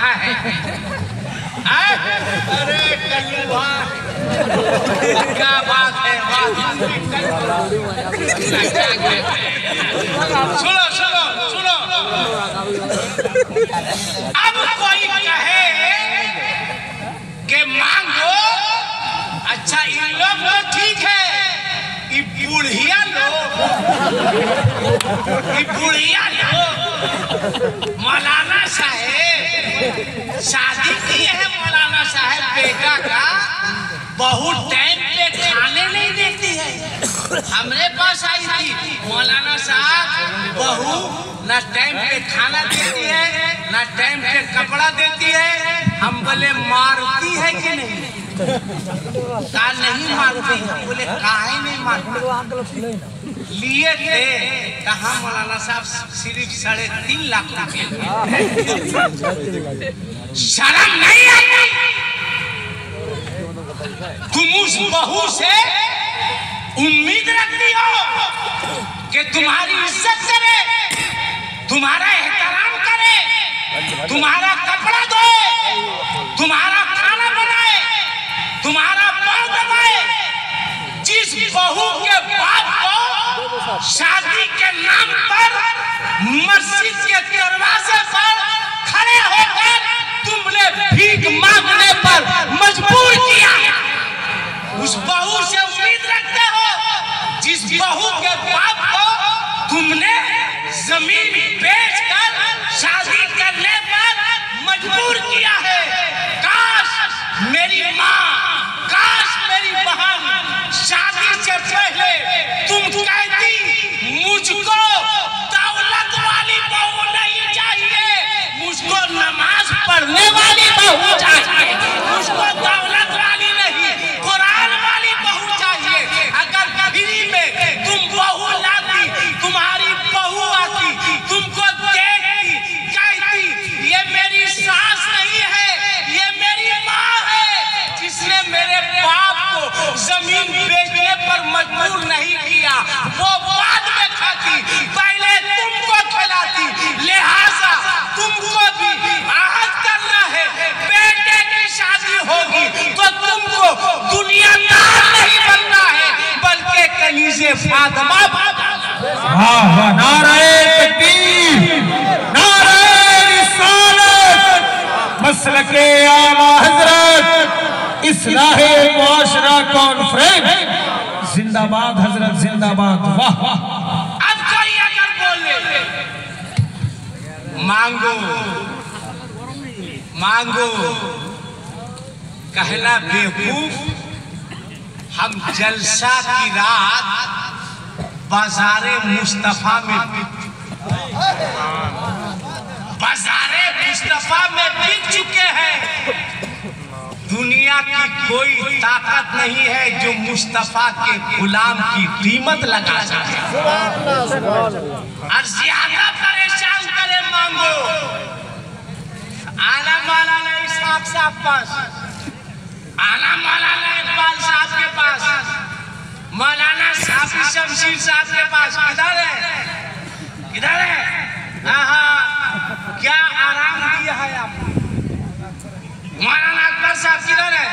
कहाँ है? अरे कल्लुआ क्या बात है? सुनो सुनो सुनो, अब कोई कहे कि मांगो, अच्छा इन लोग तो ठीक है, ये बुढ़िया लोग मौलाना साहेब शादी की है, मौलाना साहेब बेटा का बहुत टाइम पे खाने नहीं देती है। हमरे पास आई थी, मौलाना साहब बहू ना टाइम पे खाना देती है ना टाइम पे कपड़ा देती है। हम बोले मारती है कि नहीं? कहा नहीं मारती है। बोले काहे नहीं मारती? लिए थे, कहा मौलाना साहब सिर्फ 3.5 लाख रुपए। शर्म नहीं आई? तुम उस बहू से उम्मीद रखती हो कि तुम्हारी इज्जत करे, तुम्हारा एहतराम करे, तुम्हारा कपड़ा धोए, तुम्हारा खाना बनाए, तुम्हारा पाँव दबाए। जिस बहू के बाप को शादी के नाम पर मस्जिद के दरवाजे पर खड़े होकर तुमने भीख मांगने पर मजबूर किया, उस बहू से उम्मीद रखते हो जिस बहू के बाप को तुमने जमीन बेचकर शादी करने पर मजबूर किया है। काश मेरी माँ, काश मेरी बहन शादी से पहले तुम कहती मुझको दौलत वाली बहू नहीं चाहिए, मुझको नमाज पढ़ने वाली बहू चाहिए, मुझको दौलत वाली नहीं कुरान वाली बहू चाहिए। अगर फ्री में तुम बहू लाती, तुम्हारी बहू आती, तुमको देखती, कहती ये मेरी सास नहीं है, ये मेरी माँ है जिसने मेरे बाप को जमीन बेचने पर मजबूर नहीं किया, वो बाद में खाती, पहले तुमको खिलाती। लिहाजा तुमको भी आज करना है, बेटे की शादी होगी तो तुमको दुनियादार नहीं बनना है बल्कि कनीज़े फातिमा। नारे तकबीर, नारे रिसालत, मसलके आला हजरत इस्लाहे मुआशरा कॉन्फ्रेंस जिंदाबाद हजरत जिंदाबाद। वाह। अब कोई अगर बोले मांगो मांगो, कहना बेवकूफ, हम जलसा की रात बाजारे मुस्तफा में बिक चुके हैं। दुनिया की कोई ताकत नहीं है जो मुस्तफा के गुलाम की कीमत लगा सके और ज्यादा परेशान करे। मांगो, आना मौलाना इस्हाक साहब पास, आना मौलाना इकबाल साहब के पास, मौलाना साफी शमशीर साहब के पास। किधर है? किधर है? हाँ, क्या आराम दिया है आपको? मौलाना अकबर साहब किधर है?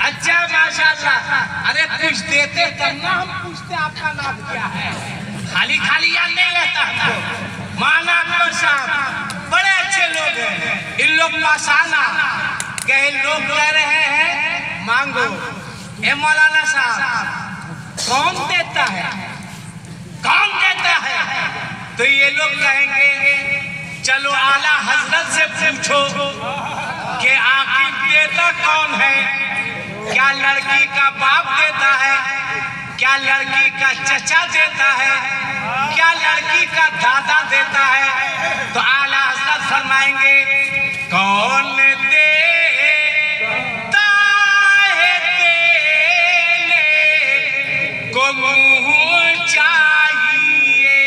अच्छा माशाल्लाह। अरे कुछ देते तब ना हम पूछते आपका नाम क्या है। खाली खाली याद नहीं रहता हमको। मौलाना अकबर साहब बड़े अच्छे लोग हैं, इन लोग पास आना। कहे लोग कह रहे हैं मांगो। ए मौलाना साहब कौन देता है? कौन देता है? तो ये लोग कहेंगे चलो आला हजरत से पूछो कि आखिर देता कौन है। क्या लड़की का बाप देता है? क्या लड़की का चचा देता है? क्या लड़की का दादा देता है? तो आला हजरत फरमाएंगे कौन देता है देने को मुँह चाहिए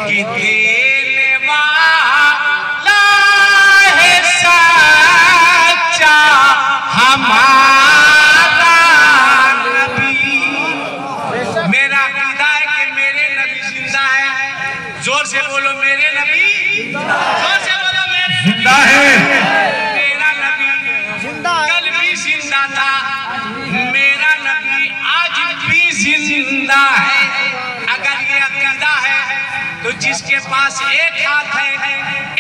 कि देने वाला है सच्चा हमारा नबी। मेरा अकीदा है कि मेरे नबी जिंदा है। जोर से बोलो मेरे नबी, जोर से बोलो मेरे नबी जिंदा है। पास एक हाथ है,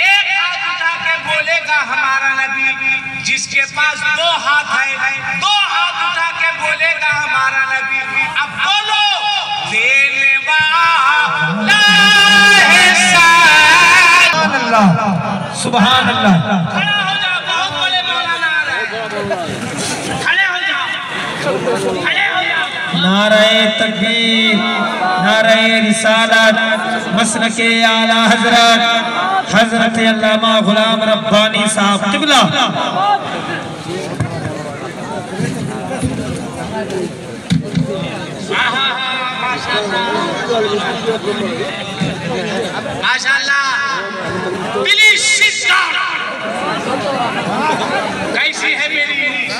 एक हाथ उठा के बोलेगा हमारा नबी। जिसके पास दो हाथ है, दो हाथ उठा के बोलेगा हमारा नबी। अब बोलो, देने वाला है सुभान अल्लाह। खड़ा हो जाओ, बहुत बड़े मौलाना आ रहे हैं। खड़े हो जाओ, खड़े हो जाओ। नारे तकबीर, नारे रिसालत, मसलके आला हजरत हजरत अल्लामा गुलाम रब्बानी साहब किबला। माशाअल्लाह, प्लीज सिट डाउन। कैसी है मेरी इंग्लिश?